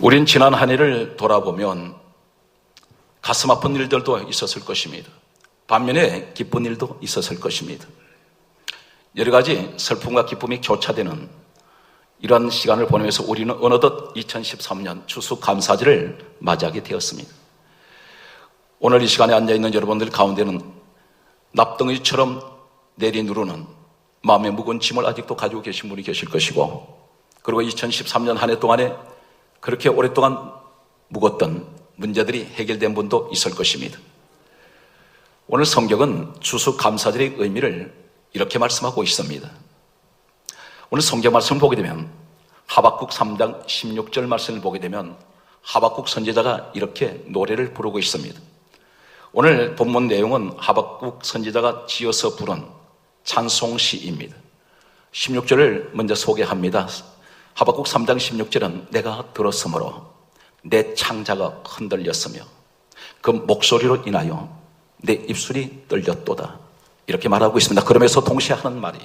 우린 지난 한 해를 돌아보면 가슴 아픈 일들도 있었을 것입니다. 반면에 기쁜 일도 있었을 것입니다. 여러 가지 슬픔과 기쁨이 교차되는 이런 시간을 보내면서 우리는 어느덧 2013년 추수감사절을 맞이하게 되었습니다. 오늘 이 시간에 앉아있는 여러분들 가운데는 납덩이처럼 내리누르는 마음의 무거운 짐을 아직도 가지고 계신 분이 계실 것이고, 그리고 2013년 한 해 동안에 그렇게 오랫동안 묵었던 문제들이 해결된 분도 있을 것입니다. 오늘 성경은 추수감사절의 의미를 이렇게 말씀하고 있습니다. 오늘 성경 말씀을 보게 되면 하박국 3장 16절 말씀을 보게 되면 하박국 선지자가 이렇게 노래를 부르고 있습니다. 오늘 본문 내용은 하박국 선지자가 지어서 부른 찬송시입니다. 16절을 먼저 소개합니다. 하박국 3장 16절은 내가 들었으므로 내 창자가 흔들렸으며 그 목소리로 인하여 내 입술이 떨렸도다, 이렇게 말하고 있습니다. 그러면서 동시에 하는 말이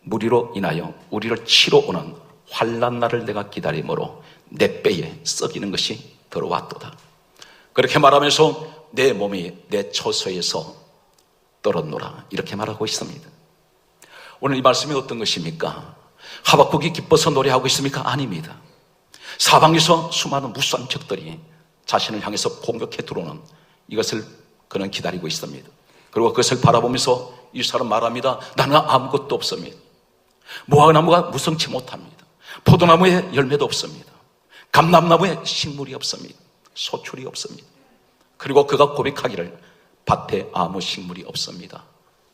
무리로 인하여 우리를 치러 오는 환난 날을 내가 기다림으로 내 뼈에 썩이는 것이 들어왔도다. 그렇게 말하면서 내 몸이 내 처소에서 떨었노라, 이렇게 말하고 있습니다. 오늘 이 말씀이 어떤 것입니까? 하박국이 기뻐서 노래하고 있습니까? 아닙니다. 사방에서 수많은 무수한 적들이 자신을 향해서 공격해 들어오는 이것을 그는 기다리고 있습니다. 그리고 그것을 바라보면서 이 사람 말합니다. 나는 아무것도 없습니다. 무화과나무가 무성치 못합니다. 포도나무에 열매도 없습니다. 감람나무에 식물이 없습니다. 소출이 없습니다. 그리고 그가 고백하기를 밭에 아무 식물이 없습니다.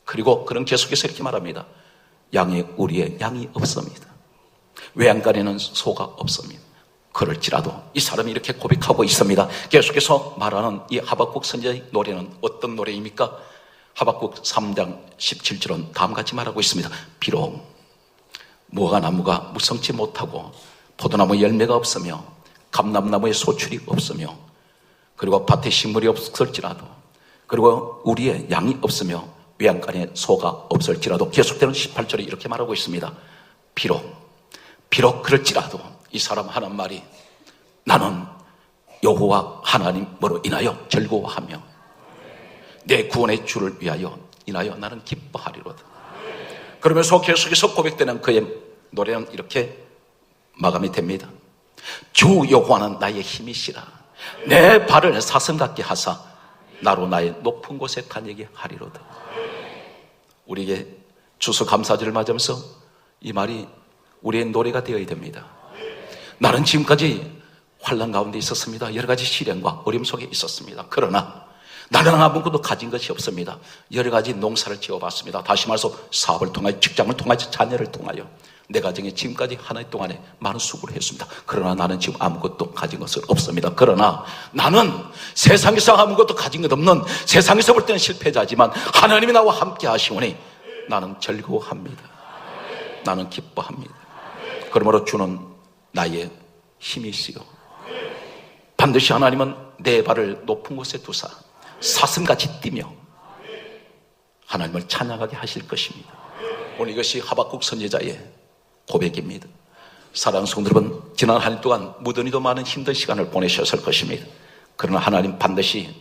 그리고 그는 계속해서 이렇게 말합니다. 우리의 양이 없습니다. 외양간에는 소가 없습니다. 그럴지라도 이 사람이 이렇게 고백하고 있습니다. 계속해서 말하는 이 하박국 선지자의 노래는 어떤 노래입니까? 하박국 3장 17절은 다음같이 말하고 있습니다. 비록 무화과나무가 무성치 못하고 포도나무에 열매가 없으며 감람나무에 소출이 없으며 그리고 밭에 식물이 없을지라도, 그리고 우리의 양이 없으며 외양간에 소가 없을지라도, 계속되는 18절에 이렇게 말하고 있습니다. 비록 그럴지라도, 이 사람 하는 말이 나는 여호와 하나님으로 인하여 즐거워하며 내 구원의 주를 위하여 인하여 나는 기뻐하리로다. 그러면서 계속해서 고백되는 그의 노래는 이렇게 마감이 됩니다. 주 여호와는 나의 힘이시라. 내 발을 사슴 같게 하사 나로 나의 높은 곳에 다니게 하리로다. 우리에게 추수감사절을 맞으면서 이 말이 우리의 노래가 되어야 됩니다. 나는 지금까지 환난 가운데 있었습니다. 여러 가지 시련과 어려움 속에 있었습니다. 그러나 나는 아무것도 가진 것이 없습니다. 여러 가지 농사를 지어봤습니다. 다시 말해서 사업을 통하여, 직장을 통하여, 자녀를 통하여 내 가정에 지금까지 한 해 동안에 많은 수고를 했습니다. 그러나 나는 지금 아무것도 가진 것은 없습니다. 그러나 나는 세상에서 아무것도 가진 것 없는, 세상에서 볼 때는 실패자지만 하나님이 나와 함께 하시오니 나는 즐거워합니다. 나는 기뻐합니다. 그러므로 주는 나의 힘이시요, 반드시 하나님은 내 발을 높은 곳에 두사 사슴같이 뛰며 하나님을 찬양하게 하실 것입니다. 오늘 이것이 하박국 선지자의 고백입니다. 사랑하는 성도 여러분, 지난 한 해 동안 무더니도 많은 힘든 시간을 보내셨을 것입니다. 그러나 하나님 반드시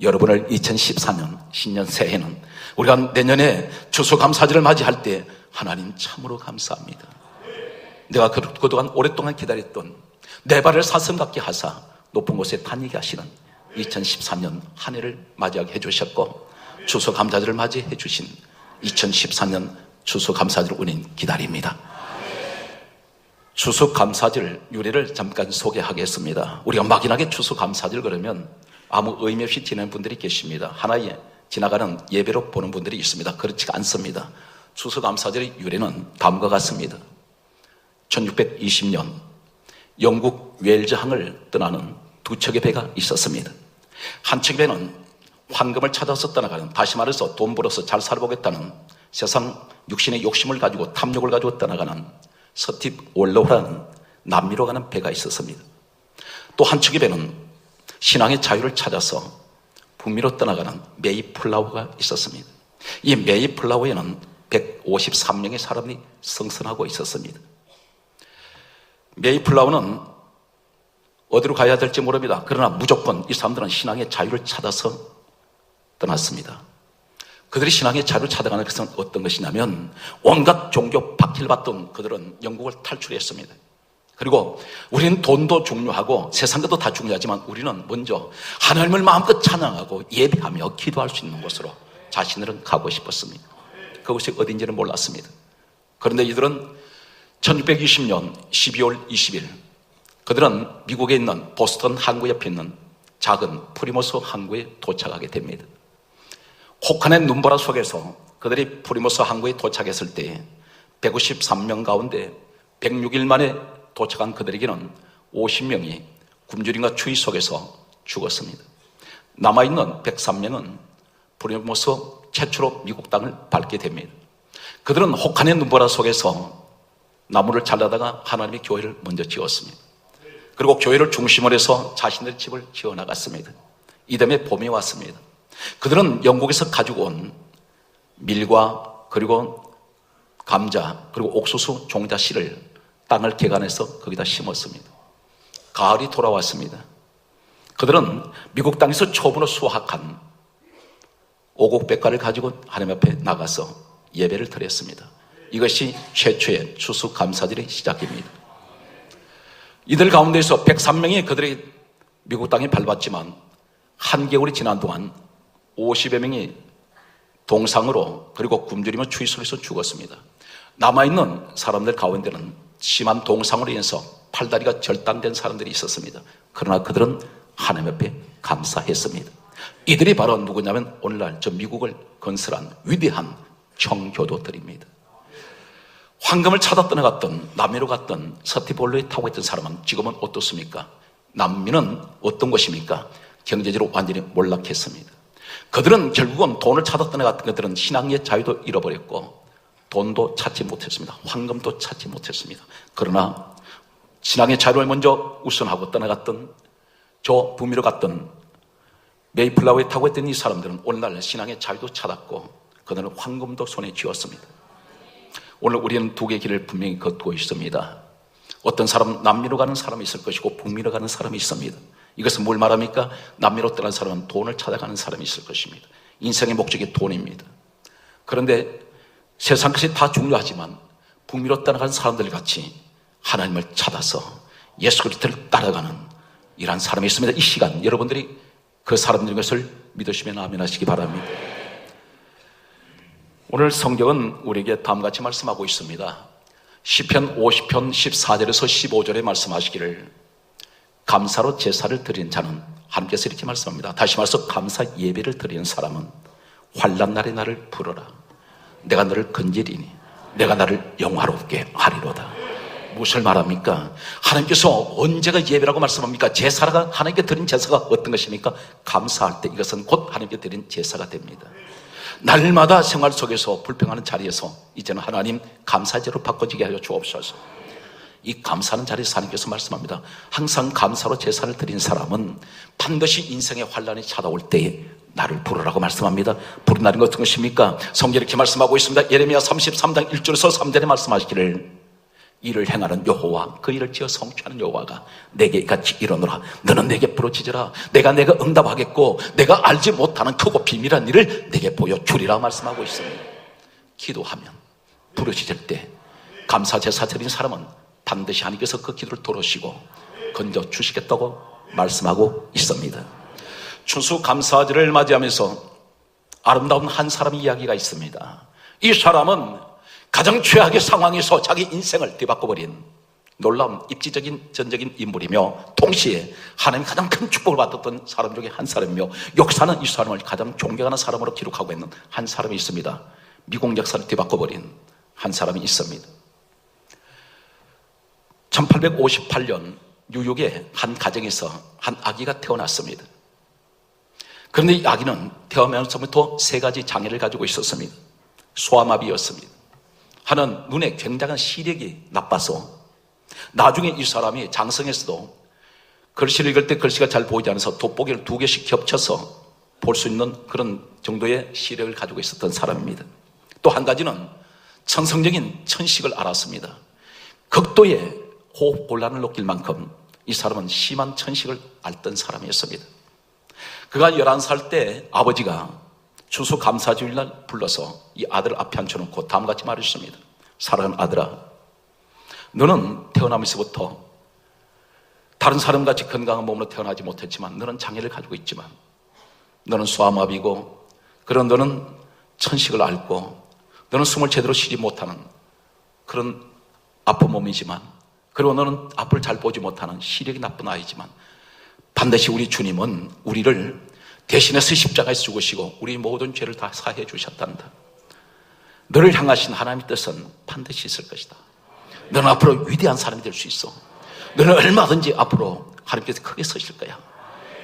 여러분을 2014년 신년 새해는 우리가 내년에 추수감사절을 맞이할 때 하나님 참으로 감사합니다. 내가 그동안 오랫동안 기다렸던 내 발을 사슴 같게 하사 높은 곳에 다니게 하시는 2014년 한 해를 맞이하게 해주셨고, 추수감사절을 맞이해 주신 2014년 추수감사절 우리는 기다립니다. 추수감사절 유래를 잠깐 소개하겠습니다. 우리가 막연하게 추수감사절 그러면 아무 의미 없이 지내는 분들이 계십니다. 하나의 지나가는 예배로 보는 분들이 있습니다. 그렇지가 않습니다. 추수감사절의 유래는 다음과 같습니다. 1620년 영국 웨일즈항을 떠나는 두 척의 배가 있었습니다. 한 척의 배는 황금을 찾아서 떠나가는, 다시 말해서 돈 벌어서 잘 살아보겠다는 세상 육신의 욕심을 가지고 탐욕을 가지고 떠나가는 스티브 월로우라는 남미로 가는 배가 있었습니다. 또 한 척의 배는 신앙의 자유를 찾아서 북미로 떠나가는 메이플라워가 있었습니다. 이 메이플라워에는 153명의 사람이 승선하고 있었습니다. 메이플라워는 어디로 가야 될지 모릅니다. 그러나 무조건 이 사람들은 신앙의 자유를 찾아서 떠났습니다. 그들이 신앙의 자유를 찾아가는 것은 어떤 것이냐면 온갖 종교 박해를 받던 그들은 영국을 탈출했습니다. 그리고 우리는 돈도 중요하고 세상 것도 다 중요하지만 우리는 먼저 하나님을 마음껏 찬양하고 예배하며 기도할 수 있는 곳으로 자신들은 가고 싶었습니다. 그곳이 어딘지는 몰랐습니다. 그런데 이들은 1620년 12월 20일 그들은 미국에 있는 보스턴 항구 옆에 있는 작은 프리모스 항구에 도착하게 됩니다. 혹한의 눈보라 속에서 그들이 프리모스 항구에 도착했을 때 153명 가운데 106일 만에 도착한 그들에게는 50명이 굶주림과 추위 속에서 죽었습니다. 남아있는 103명은 프리모스 최초로 미국 땅을 밟게 됩니다. 그들은 혹한의 눈보라 속에서 나무를 잘라다가 하나님의 교회를 먼저 지었습니다. 그리고 교회를 중심으로 해서 자신들의 집을 지어나갔습니다. 이듬해 봄이 왔습니다. 그들은 영국에서 가지고 온 밀과 그리고 감자 그리고 옥수수 종자 씨를 땅을 개간해서 거기다 심었습니다. 가을이 돌아왔습니다. 그들은 미국 땅에서 처음으로 수확한 오곡백과를 가지고 하나님 앞에 나가서 예배를 드렸습니다. 이것이 최초의 추수감사절의 시작입니다. 이들 가운데서 103명이 그들의 미국 땅에 밟았지만 한겨울이 지난 동안 50여 명이 동상으로 그리고 굶주리며 추위 속에서 죽었습니다. 남아있는 사람들 가운데는 심한 동상으로 인해서 팔다리가 절단된 사람들이 있었습니다. 그러나 그들은 하나님 앞에 감사했습니다. 이들이 바로 누구냐면 오늘날 저 미국을 건설한 위대한 청교도들입니다. 황금을 찾아 떠나갔던 남미로 갔던 서티볼로에 타고 있던 사람은 지금은 어떻습니까? 남미는 어떤 것입니까? 경제적으로 완전히 몰락했습니다. 그들은 결국은 돈을 찾아 떠나갔던 그들은 신앙의 자유도 잃어버렸고 돈도 찾지 못했습니다. 황금도 찾지 못했습니다. 그러나 신앙의 자유를 먼저 우선하고 떠나갔던 저 북미로 갔던 메이플라워에 타고 있던 이 사람들은 오늘날 신앙의 자유도 찾았고 그들은 황금도 손에 쥐었습니다. 오늘 우리는 두 개의 길을 분명히 걷고 있습니다. 어떤 사람은 남미로 가는 사람이 있을 것이고 북미로 가는 사람이 있습니다. 이것은 뭘 말합니까? 남미로 떠난 사람은 돈을 찾아가는 사람이 있을 것입니다. 인생의 목적이 돈입니다. 그런데 세상 것이 다 중요하지만 북미로 떠나간 사람들 같이 하나님을 찾아서 예수 그리스도를 따라가는 이러한 사람이 있습니다. 이 시간 여러분들이 그 사람들인 것을 믿으시면 아멘 하시기 바랍니다. 오늘 성경은 우리에게 다음같이 말씀하고 있습니다. 시편 50편 14절에서 15절에 말씀하시기를 감사로 제사를 드리는 자는 하나님께서 이렇게 말씀합니다. 다시 말해서 감사 예배를 드리는 사람은 환난 날에 나를 부르라. 내가 너를 건지리니 내가 나를 영화롭게 하리로다. 무엇을 말합니까? 하나님께서 언제가 예배라고 말씀합니까? 제사가 하나님께 드린 제사가 어떤 것입니까? 감사할 때 이것은 곧 하나님께 드린 제사가 됩니다. 날마다 생활 속에서 불평하는 자리에서 이제는 하나님 감사제로 바꿔지게 하여 주옵소서. 이 감사하는 자리에서 하나님께서 말씀합니다. 항상 감사로 제사를 드린 사람은 반드시 인생의 환난이 찾아올 때에 나를 부르라고 말씀합니다. 부른다는 것은 무엇입니까? 성경이 이렇게 말씀하고 있습니다. 예레미야 33장 1절에서 3절에 말씀하시기를 일을 행하는 여호와 그 일을 지어 성취하는 여호와가 내게 같이 이르노라. 너는 내게 부르짖으라. 내가 응답하겠고 내가 알지 못하는 크고 비밀한 일을 내게 보여주리라 말씀하고 있습니다. 기도하면 부르짖을 때 감사 제사 드린 사람은 반드시 하나님께서 그 기도를 들으시고 건져 주시겠다고 말씀하고 있습니다. 추수감사절을 맞이하면서 아름다운 한 사람의 이야기가 있습니다. 이 사람은 가장 최악의 상황에서 자기 인생을 뒤바꿔버린 놀라운 입지적인 전적인 인물이며 동시에 하나님이 가장 큰 축복을 받았던 사람 중에 한 사람이며 역사는 이 사람을 가장 존경하는 사람으로 기록하고 있는 한 사람이 있습니다. 미국 역사를 뒤바꿔버린 한 사람이 있습니다. 1858년 뉴욕의 한 가정에서 한 아기가 태어났습니다. 그런데 이 아기는 태어나면서부터 세 가지 장애를 가지고 있었습니다. 소아마비였습니다. 하나는 눈에 굉장한 시력이 나빠서 나중에 이 사람이 장성했어도 글씨를 읽을 때 글씨가 잘 보이지 않아서 돋보기를 2개씩 겹쳐서 볼 수 있는 그런 정도의 시력을 가지고 있었던 사람입니다. 또 한 가지는 천성적인 천식을 알았습니다. 극도의 호흡 곤란을 느낄 만큼 이 사람은 심한 천식을 앓던 사람이었습니다. 그가 11살 때 아버지가 추수감사주일날 불러서 이 아들을 앞에 앉혀놓고 다음같이 말했습니다. 사랑하는 아들아, 너는 태어나면서부터 다른 사람같이 건강한 몸으로 태어나지 못했지만 너는 장애를 가지고 있지만 너는 소아마비고, 그런 너는 천식을 앓고, 너는 숨을 제대로 쉬지 못하는 그런 아픈 몸이지만, 그리고 너는 앞을 잘 보지 못하는 시력이 나쁜 아이지만 반드시 우리 주님은 우리를 대신해서 십자가에서 죽으시고 우리 모든 죄를 다 사해 주셨단다. 너를 향하신 하나님의 뜻은 반드시 있을 것이다. 너는 앞으로 위대한 사람이 될 수 있어. 너는 얼마든지 앞으로 하나님께서 크게 서실 거야.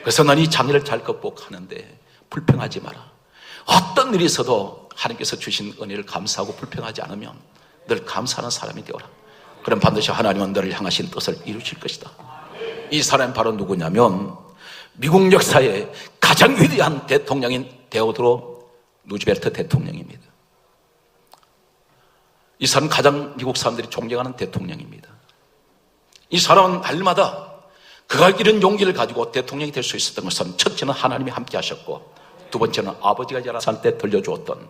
그래서 넌 이 장애를 잘 극복하는데 불평하지 마라. 어떤 일이 있어도 하나님께서 주신 은혜를 감사하고 불평하지 않으면 늘 감사하는 사람이 되어라. 그럼 반드시 하나님은 너를 향하신 뜻을 이루실 것이다. 이 사람이 바로 누구냐면 미국 역사의 가장 위대한 대통령인 데오도로 루즈벨트 대통령입니다. 이 사람은 가장 미국 사람들이 존경하는 대통령입니다. 이 사람은 날마다 그가 이런 용기를 가지고 대통령이 될 수 있었던 것은 첫째는 하나님이 함께 하셨고, 두 번째는 아버지가 11살 때 들려주었던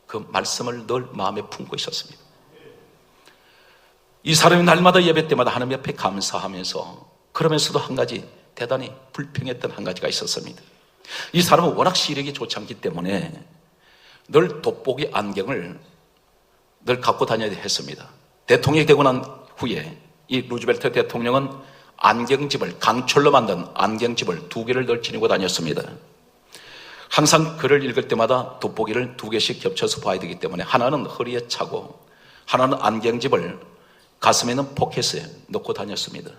그 말씀을 늘 마음에 품고 있었습니다. 이 사람이 날마다 예배 때마다 하나님 옆에 감사하면서, 그러면서도 한 가지 대단히 불평했던 한 가지가 있었습니다. 이 사람은 워낙 시력이 좋지 않기 때문에 늘 돋보기 안경을 늘 갖고 다녀야 했습니다. 대통령이 되고 난 후에 이 루즈벨트 대통령은 안경집을, 강철로 만든 안경집을 2개를 늘 지니고 다녔습니다. 항상 글을 읽을 때마다 돋보기를 2개씩 겹쳐서 봐야 되기 때문에 하나는 허리에 차고 하나는 안경집을 가슴에 있는 포켓에 넣고 다녔습니다.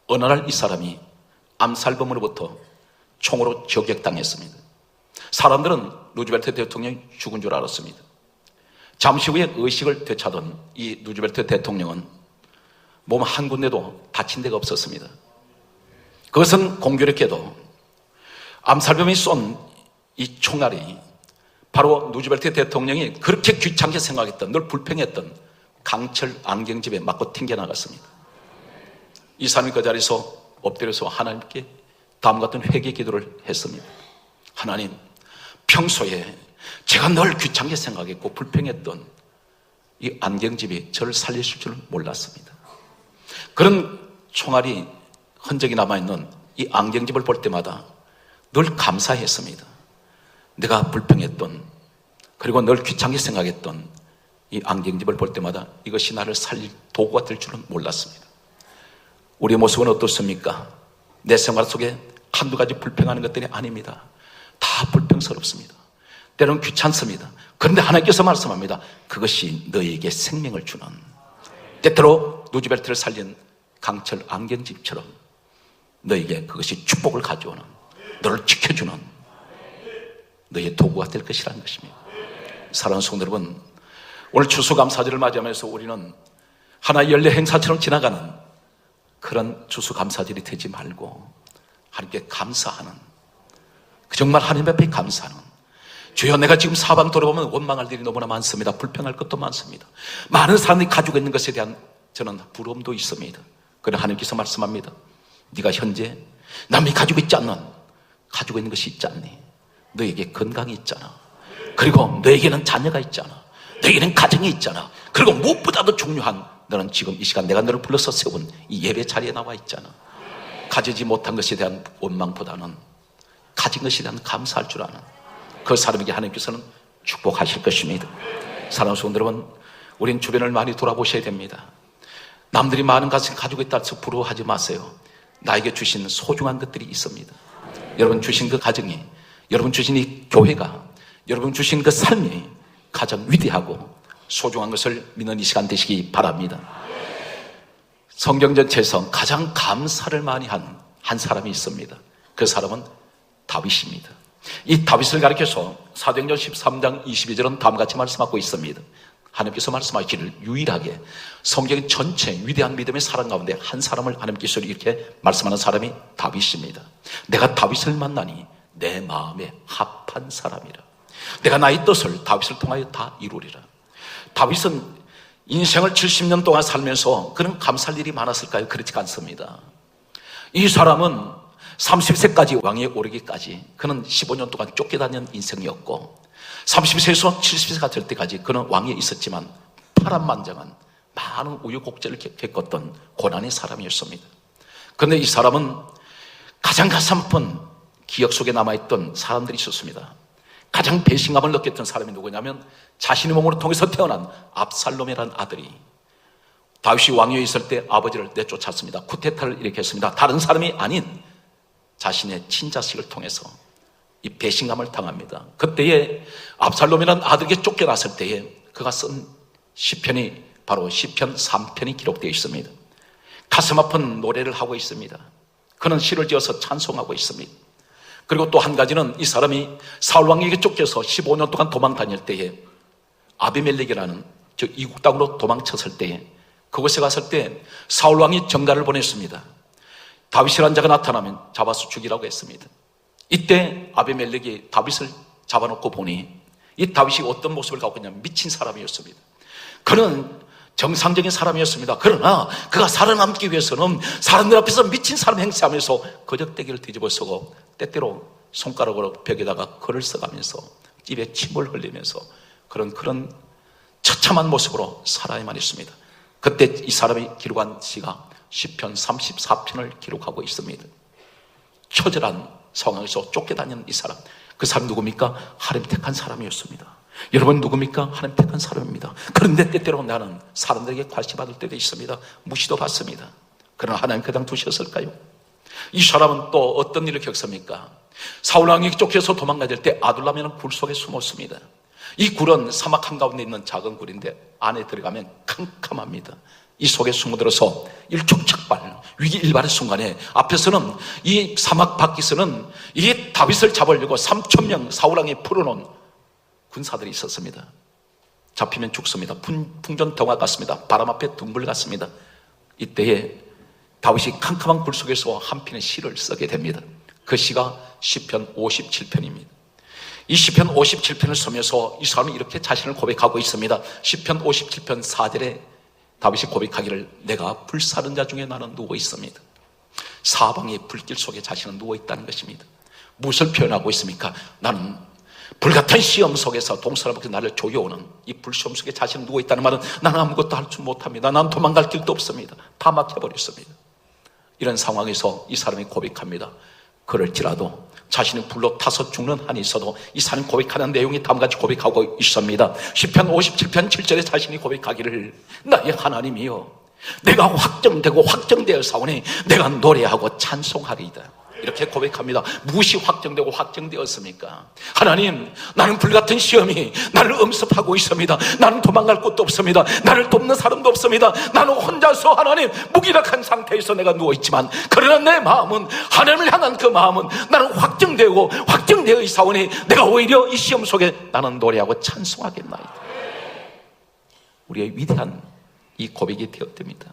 어느 날 이 사람이 암살범으로부터 총으로 저격당했습니다. 사람들은 루즈벨트 대통령이 죽은 줄 알았습니다. 잠시 후에 의식을 되찾은 이 루즈벨트 대통령은 몸 한 군데도 다친 데가 없었습니다. 그것은 공교롭게도 암살범이 쏜 이 총알이 바로 루즈벨트 대통령이 그렇게 귀찮게 생각했던, 늘 불평했던 강철 안경집에 맞고 튕겨나갔습니다. 이 사람이 그 자리에서 엎드려서 하나님께 다음과 같은 회개 기도를 했습니다. 하나님, 평소에 제가 늘 귀찮게 생각했고 불평했던 이 안경집이 저를 살리실 줄 몰랐습니다. 그런 총알이 흔적이 남아있는 이 안경집을 볼 때마다 늘 감사했습니다. 내가 불평했던, 그리고 늘 귀찮게 생각했던 이 안경집을 볼 때마다 이것이 나를 살릴 도구가 될 줄은 몰랐습니다. 우리의 모습은 어떻습니까? 내 생활 속에 한두 가지 불평하는 것들이 아닙니다. 다 불평스럽습니다. 때로는 귀찮습니다. 그런데 하나님께서 말씀합니다. 그것이 너에게 생명을 주는, 때때로 루즈벨트를 살린 강철 안경집처럼 너에게 그것이 축복을 가져오는, 너를 지켜주는 너의 도구가 될 것이라는 것입니다. 사랑하는 성도 여러분, 오늘 추수감사절을 맞이하면서 우리는 하나의 연례 행사처럼 지나가는 그런 추수감사절이 되지 말고 하나님께 감사하는, 정말 하나님 앞에 감사하는, 주여 내가 지금 사방 돌아보면 원망할 일이 너무나 많습니다. 불평할 것도 많습니다. 많은 사람들이 가지고 있는 것에 대한 저는 부러움도 있습니다. 그러나 하나님께서 말씀합니다. 네가 현재 남이 가지고 있지 않는, 가지고 있는 것이 있지 않니? 너에게 건강이 있잖아. 그리고 너에게는 자녀가 있잖아. 너에게는 가정이 있잖아. 그리고 무엇보다도 중요한, 너는 지금 이 시간 내가 너를 불러서 세운 이 예배 자리에 나와 있잖아. 가지지 못한 것에 대한 원망보다는 가진 것에 대한 감사할 줄 아는 그 사람에게 하나님께서는 축복하실 것입니다. 사랑하는 성도 여러분, 우린 주변을 많이 돌아보셔야 됩니다. 남들이 많은 것을 가지고 있다 해서 부러워하지 마세요. 나에게 주신 소중한 것들이 있습니다. 여러분 주신 그 가정이, 여러분 주신 이 교회가, 여러분 주신 그 삶이 가장 위대하고 소중한 것을 믿는 이 시간 되시기 바랍니다. 성경 전체에서 가장 감사를 많이 한 사람이 있습니다. 그 사람은 다윗입니다. 이 다윗을 가리켜서 사도행전 13장 22절은 다음같이 말씀하고 있습니다. 하나님께서 말씀하시기를 유일하게 성경 전체 위대한 믿음의 사람 가운데 한 사람을 하나님께서 이렇게 말씀하는 사람이 다윗입니다. 내가 다윗을 만나니 내 마음에 합한 사람이라. 내가 나의 뜻을 다윗을 통하여 다 이루리라. 다윗은 인생을 70년 동안 살면서 그는 감사할 일이 많았을까요? 그렇지 않습니다. 이 사람은 30세까지 왕위에 오르기까지 그는 15년 동안 쫓겨다니는 인생이었고, 30세에서 70세가 될 때까지 그는 왕위에 있었지만 파란만장한 많은 우여곡절을 겪었던 고난의 사람이었습니다. 그런데 이 사람은 가장 가슴 아픈 기억 속에 남아있던 사람들이 있었습니다. 가장 배신감을 느꼈던 사람이 누구냐면 자신의 몸으로 통해서 태어난 압살롬이라는 아들이 다윗이 왕위에 있을 때 아버지를 내쫓았습니다. 쿠데타를 일으켰습니다. 다른 사람이 아닌 자신의 친자식을 통해서 이 배신감을 당합니다. 그때에 압살롬이라는 아들에게 쫓겨났을 때에 그가 쓴 시편이 바로 시편 3편이 기록되어 있습니다. 가슴 아픈 노래를 하고 있습니다. 그는 시를 지어서 찬송하고 있습니다. 그리고 또 한 가지는 이 사람이 사울 왕에게 쫓겨서 15년 동안 도망 다닐 때에 아비멜렉이라는 저 이국 땅으로 도망쳤을 때에 그곳에 갔을 때 사울 왕이 전가를 보냈습니다. 다윗이라는 자가 나타나면 잡아서 죽이라고 했습니다. 이때 아비멜렉이 다윗을 잡아놓고 보니 이 다윗이 어떤 모습을 갖고 있냐면 미친 사람이었습니다. 그는 정상적인 사람이었습니다. 그러나 그가 살아남기 위해서는 사람들 앞에서 미친 사람 행세하면서 거적대기를 뒤집어 쓰고 때때로 손가락으로 벽에다가 글을 써가면서 입에 침을 흘리면서 그런 처참한 모습으로 살아야만 했습니다. 그때 이 사람이 기록한 시가 시편 34편을 기록하고 있습니다. 처절한 상황에서 쫓겨다니는 이 사람, 그 사람 누굽니까? 하나님 택한 사람이었습니다. 여러분 누굽니까? 하나님 택한 사람입니다. 그런데 때때로 나는 사람들에게 관심받을 때도 있습니다. 무시도 받습니다. 그러나 하나님 그냥 두셨을까요? 이 사람은 또 어떤 일을 겪습니까? 사울왕에게 쫓겨서 도망가야 때 아둘람이라는 굴 속에 숨었습니다. 이 굴은 사막 한가운데 있는 작은 굴인데 안에 들어가면 캄캄합니다. 이 속에 숨어들어서 일촉즉발, 위기일발의 순간에 앞에서는 이 사막 밖에서는 이 다윗을 잡으려고 3,000명 사울왕이 풀어놓은 군사들이 있었습니다. 잡히면 죽습니다. 풍전등화 같습니다. 바람 앞에 둥글 같습니다. 이때에 다윗이 캄캄한 굴 속에서 한 편의 시를 쓰게 됩니다. 그 시가 시편 57편입니다. 이 시편 57편을 쓰면서 이 사람이 이렇게 자신을 고백하고 있습니다. 시편 57편 4절에 다윗이 고백하기를 내가 불사른 자 중에 나는 누워 있습니다. 사방의 불길 속에 자신은 누워 있다는 것입니다. 무엇을 표현하고 있습니까? 나는 불같은 시험 속에서 동서남북에서 나를 조여오는 이 불시험 속에 자신은 누워 있다는 말은 나는 아무것도 할 줄 못합니다. 나는 도망갈 길도 없습니다. 다 막혀버렸습니다. 이런 상황에서 이 사람이 고백합니다. 그럴지라도 자신이 불로 타서 죽는 한이 있어도 이 사람 고백하는 내용이 다음과 같이 고백하고 있습니다. 시편 57편 7절에 자신이 고백하기를 나의 하나님이여 내가 확정되고 확정되어 사오니 내가 노래하고 찬송하리이다. 이렇게 고백합니다. 무엇이 확정되고 확정되었습니까? 하나님, 나는 불같은 시험이 나를 엄습하고 있습니다. 나는 도망갈 곳도 없습니다. 나를 돕는 사람도 없습니다. 나는 혼자서 하나님 무기력한 상태에서 내가 누워있지만 그러나 내 마음은 하나님을 향한 그 마음은 나는 확정되고 확정되어 있사오니 내가 오히려 이 시험 속에 나는 노래하고 찬송하겠나이다. 우리의 위대한 이 고백이 되었답니다.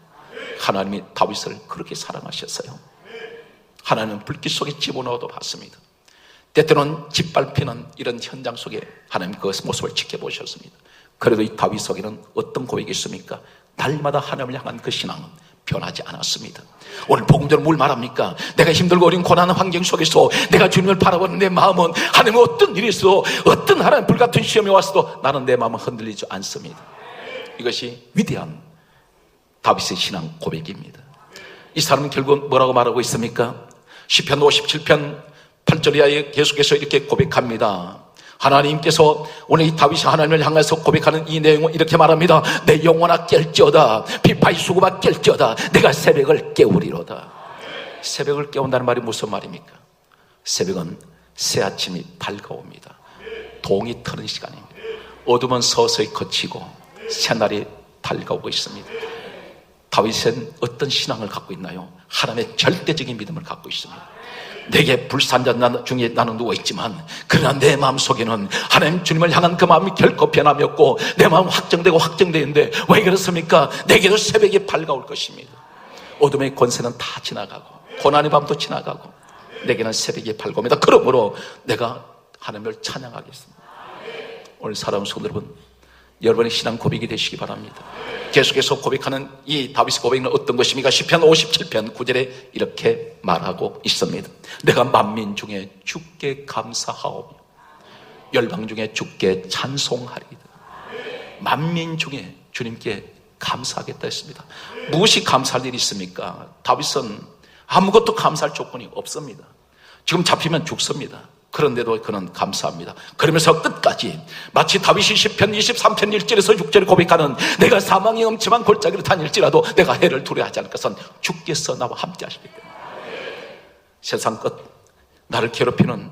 하나님이 다윗을 그렇게 사랑하셨어요. 하나님은 불길 속에 집어넣어도 봤습니다. 때때로는 짓밟히는 이런 현장 속에 하나님 그 모습을 지켜보셨습니다. 그래도 이 다윗 속에는 어떤 고백이 있습니까? 날마다 하나님을 향한 그 신앙은 변하지 않았습니다. 오늘 복음대로 뭘 말합니까? 내가 힘들고 어린 고난한 환경 속에서 내가 주님을 바라보는 내 마음은 하나님은 어떤 일이 있어도 어떤 하나님 불같은 시험이 왔어도 나는 내 마음은 흔들리지 않습니다. 이것이 위대한 다윗의 신앙 고백입니다. 이 사람은 결국 뭐라고 말하고 있습니까? 시편 57편 8절 이하에 계속해서 이렇게 고백합니다. 하나님께서 오늘 이 다윗이 하나님을 향해서 고백하는 이 내용은 이렇게 말합니다. 내 영혼아 깰지어다 비파이 수고가 깰지어다 내가 새벽을 깨우리로다. 새벽을 깨운다는 말이 무슨 말입니까? 새벽은 새아침이 밝아옵니다. 동이 트는 시간입니다. 어둠은 서서히 거치고 새날이 밝아오고 있습니다. 다윗은 어떤 신앙을 갖고 있나요? 하나님의 절대적인 믿음을 갖고 있습니다. 내게 불산자 중에 나는 누워있지만 그러나 내 마음속에는 하나님 주님을 향한 그 마음이 결코 변함이 없고 내 마음은 확정되고 확정되는데 왜 그렇습니까? 내게도 새벽이 밝아올 것입니다. 어둠의 권세는 다 지나가고 고난의 밤도 지나가고 내게는 새벽이 밝아옵니다. 그러므로 내가 하나님을 찬양하겠습니다. 오늘 사랑하는 성도 여러분, 여러분의 신앙 고백이 되시기 바랍니다. 계속해서 고백하는 이 다윗의 고백은 어떤 것입니까? 시편 57편 9절에 이렇게 말하고 있습니다. 내가 만민 중에 주께 감사하오며 열방 중에 주께 찬송하리이다. 만민 중에 주님께 감사하겠다 했습니다. 무엇이 감사할 일이 있습니까? 다윗은 아무것도 감사할 조건이 없습니다. 지금 잡히면 죽습니다. 그런데도 그는 감사합니다. 그러면서 끝까지 마치 다윗이 시편 23편 1절에서 6절에 고백하는 내가 사망의 엄침한 골짜기를 다닐지라도 내가 해를 두려워하지 않을 것은 주께서 나와 함께 하시기 때문에. 세상 끝 나를 괴롭히는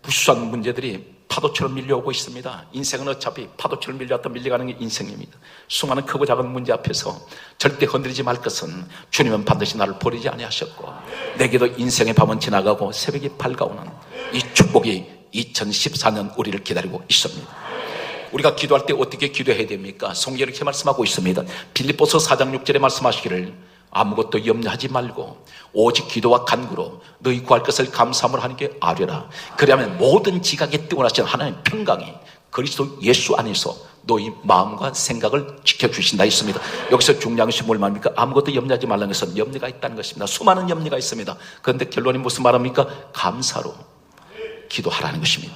무수한 문제들이 파도처럼 밀려오고 있습니다. 인생은 어차피 파도처럼 밀려왔다 밀려가는 게 인생입니다. 수많은 크고 작은 문제 앞에서 절대 건드리지 말 것은 주님은 반드시 나를 버리지 아니하셨고 내게도 인생의 밤은 지나가고 새벽이 밝아오는 이 축복이 2014년 우리를 기다리고 있습니다. 우리가 기도할 때 어떻게 기도해야 됩니까? 성경이 이렇게 말씀하고 있습니다. 빌립보서 4장 6절에 말씀하시기를 아무것도 염려하지 말고 오직 기도와 간구로 너희 구할 것을 감사함으로 하나님께 아뢰라. 그리하면 모든 지각에 뛰어나신 하나님의 평강이 그리스도 예수 안에서 너희 마음과 생각을 지켜주신다 했습니다. 여기서 중요한 것이 뭘 말합니까? 아무것도 염려하지 말라는 것은 염려가 있다는 것입니다. 수많은 염려가 있습니다. 그런데 결론이 무슨 말합니까? 감사로 기도하라는 것입니다.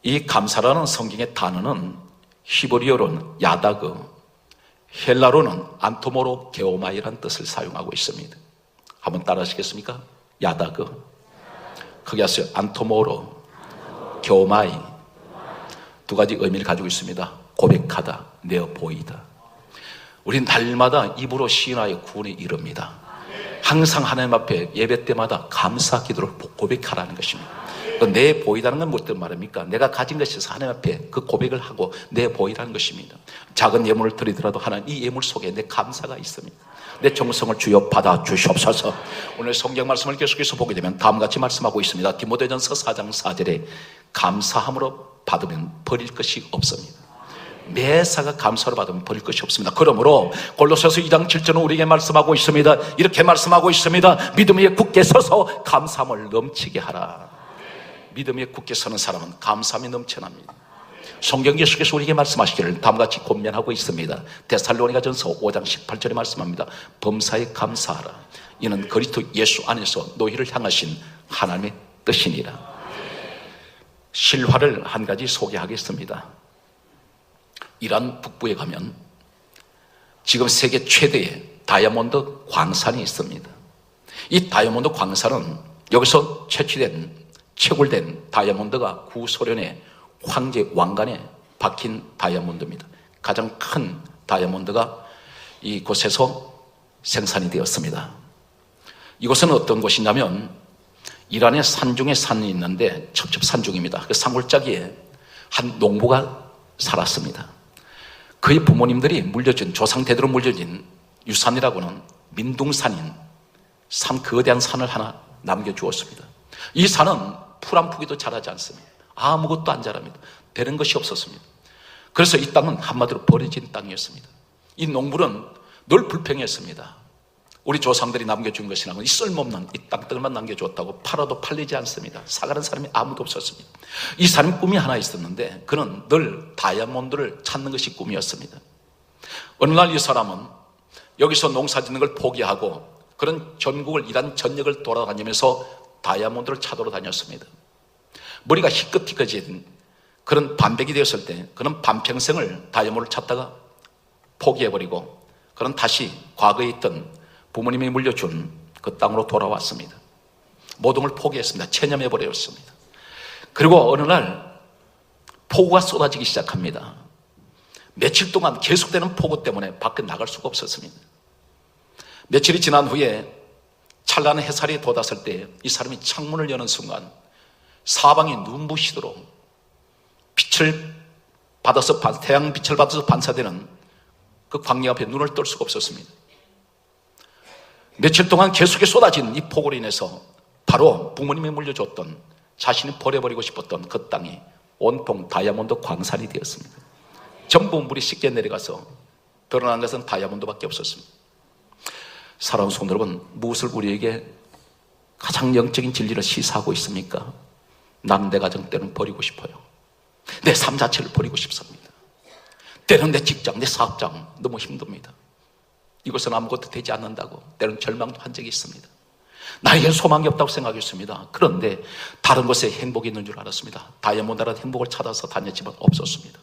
이 감사라는 성경의 단어는 히브리어로는 야다그, 헬라로는 안토모로 게오마이라는 뜻을 사용하고 있습니다. 한번 따라 하시겠습니까? 야다그, 거기 하세요. 안토모로 게오마이. 두 가지 의미를 가지고 있습니다. 고백하다, 내어 보이다. 우린 날마다 입으로 시인하여 구원에 이릅니다. 항상 하나님 앞에 예배 때마다 감사 기도를 고백하라는 것입니다. 내 보이다는 건 무엇을 말합니까? 내가 가진 것에서 하나님 앞에 그 고백을 하고 내 보이라는 것입니다. 작은 예물을 드리더라도 하나님 이 예물 속에 내 감사가 있습니다. 내 정성을 주여 받아 주시옵소서. 오늘 성경 말씀을 계속해서 보게 되면 다음같이 말씀하고 있습니다. 디모데전서 4장 4절에 감사함으로 받으면 버릴 것이 없습니다. 매사가 감사로 받으면 버릴 것이 없습니다. 그러므로 골로새서 2장 7절은 우리에게 말씀하고 있습니다. 이렇게 말씀하고 있습니다. 믿음 위에 굳게 서서 감사함을 넘치게 하라. 믿음 위에 굳게 서는 사람은 감사함이 넘쳐납니다. 성경 계속해서 우리에게 말씀하시기를 다음같이 권면하고 있습니다. 데살로니가전서 5장 18절에 말씀합니다. 범사에 감사하라. 이는 그리스도 예수 안에서 너희를 향하신 하나님의 뜻이니라. 실화를 한 가지 소개하겠습니다. 이란 북부에 가면 지금 세계 최대의 다이아몬드 광산이 있습니다. 이 다이아몬드 광산은 여기서 채굴된 다이아몬드가 구소련의 황제 왕관에 박힌 다이아몬드입니다. 가장 큰 다이아몬드가 이곳에서 생산이 되었습니다. 이곳은 어떤 곳이냐면 이란의 산 중에 산이 있는데 첩첩산중입니다. 그 산골짜기에 한 농부가 살았습니다. 그의 부모님들이 물려준 조상 대대로 물려진 유산이라고는 민둥산인 산 거대한 산을 하나 남겨주었습니다. 이 산은 풀 한 푸기도 자라지 않습니다. 아무것도 안 자랍니다. 되는 것이 없었습니다. 그래서 이 땅은 한마디로 버려진 땅이었습니다. 이 농부는 늘 불평했습니다. 우리 조상들이 남겨준 것이라면 이 쓸모없는 이 땅들만 남겨줬다고 팔아도 팔리지 않습니다. 사가는 사람이 아무도 없었습니다. 이 사람이 꿈이 하나 있었는데 그는 늘 다이아몬드를 찾는 것이 꿈이었습니다. 어느 날 이 사람은 여기서 농사 짓는 걸 포기하고 그런 전국을 이란 전역을 돌아다니면서 다이아몬드를 찾으러 다녔습니다. 머리가 희끗희끗해진 그런 반백이 되었을 때 그는 반평생을 다이아몬드를 찾다가 포기해버리고 그는 다시 과거에 있던 부모님이 물려준 그 땅으로 돌아왔습니다. 모든 걸 포기했습니다. 체념해버렸습니다. 그리고 어느 날 폭우가 쏟아지기 시작합니다. 며칠 동안 계속되는 폭우 때문에 밖에 나갈 수가 없었습니다. 며칠이 지난 후에 찬란한 햇살이 돋았을 때 이 사람이 창문을 여는 순간 사방이 눈부시도록 빛을 받아서 태양 빛을 받아서 반사되는 그 광야 앞에 눈을 뜰 수가 없었습니다. 며칠 동안 계속해 쏟아진 이 폭우로 인해서 바로 부모님이 물려줬던 자신이 버려버리고 싶었던 그 땅이 온통 다이아몬드 광산이 되었습니다. 전부 물이 씻게 내려가서 드러난 것은 다이아몬드밖에 없었습니다. 사랑하는 성도 여러분, 무엇을 우리에게 가장 영적인 진리를 시사하고 있습니까? 나는 내 가정 때는 버리고 싶어요. 내 삶 자체를 버리고 싶습니다. 때로는 내 직장, 내 사업장 너무 힘듭니다. 이것은 아무것도 되지 않는다고 때로는 절망도 한 적이 있습니다. 나에겐 소망이 없다고 생각했습니다. 그런데 다른 곳에 행복이 있는 줄 알았습니다. 다이아몬드라는 행복을 찾아서 다녔지만 없었습니다.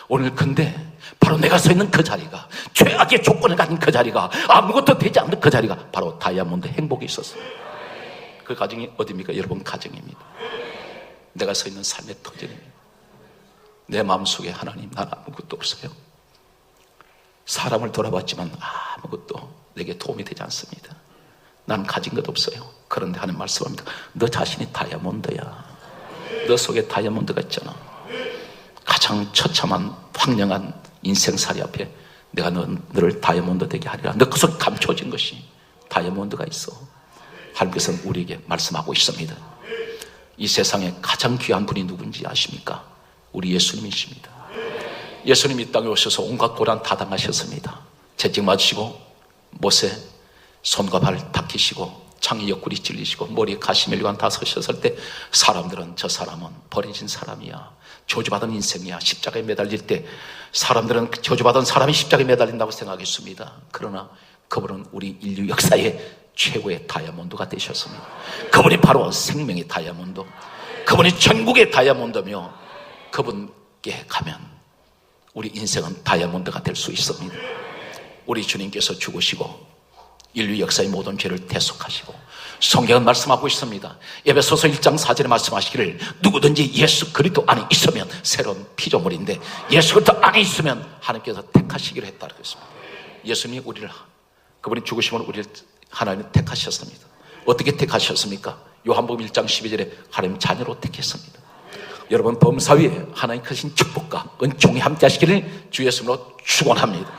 오늘 근데 바로 내가 서 있는 그 자리가, 최악의 조건을 가진 그 자리가, 아무것도 되지 않는 그 자리가 바로 다이아몬드 행복이 있었어요. 그 가정이 어디입니까? 여러분 가정입니다. 내가 서 있는 삶의 터전입니다. 내 마음속에 하나님, 난 아무것도 없어요. 사람을 돌아봤지만 아무것도 내게 도움이 되지 않습니다. 난 가진 것 없어요. 그런데 하나님 말씀합니다. 너 자신이 다이아몬드야. 너 속에 다이아몬드가 있잖아. 가장 처참한 황량한 인생살이 앞에 내가 너를 다이아몬드 되게 하리라. 너 그 속에 감춰진 것이 다이아몬드가 있어. 하나님께서는 우리에게 말씀하고 있습니다. 이 세상에 가장 귀한 분이 누군지 아십니까? 우리 예수님이십니다. 예수님 이 땅에 오셔서 온갖 고난 다 당하셨습니다. 채찍 맞으시고 못에 손과 발 닦이시고 창에 옆구리 찔리시고 머리에 가시멜리관 다 서셨을 때 사람들은 저 사람은 버려진 사람이야, 저주받은 인생이야, 십자가에 매달릴 때 사람들은 저주받은 사람이 십자가에 매달린다고 생각했습니다. 그러나 그분은 우리 인류 역사의 최고의 다이아몬드가 되셨습니다. 그분이 바로 생명의 다이아몬드, 그분이 전국의 다이아몬드며 그분께 가면 우리 인생은 다이아몬드가 될 수 있습니다. 우리 주님께서 죽으시고 인류 역사의 모든 죄를 대속하시고, 성경은 말씀하고 있습니다. 에베소서 1장 4절에 말씀하시기를 누구든지 예수 그리스도 안에 있으면 새로운 피조물인데, 예수 그리스도 안에 있으면 하나님께서 택하시기로 했다 그랬습니다. 예수님이 우리를, 그분이 죽으시면 우리를 하나님 택하셨습니다. 어떻게 택하셨습니까? 요한복음 1장 12절에 하나님 자녀로 택했습니다. 여러분 범사위에 하나님 크신 축복과 은총이 함께 하시기를 주 예수님으로 축원합니다.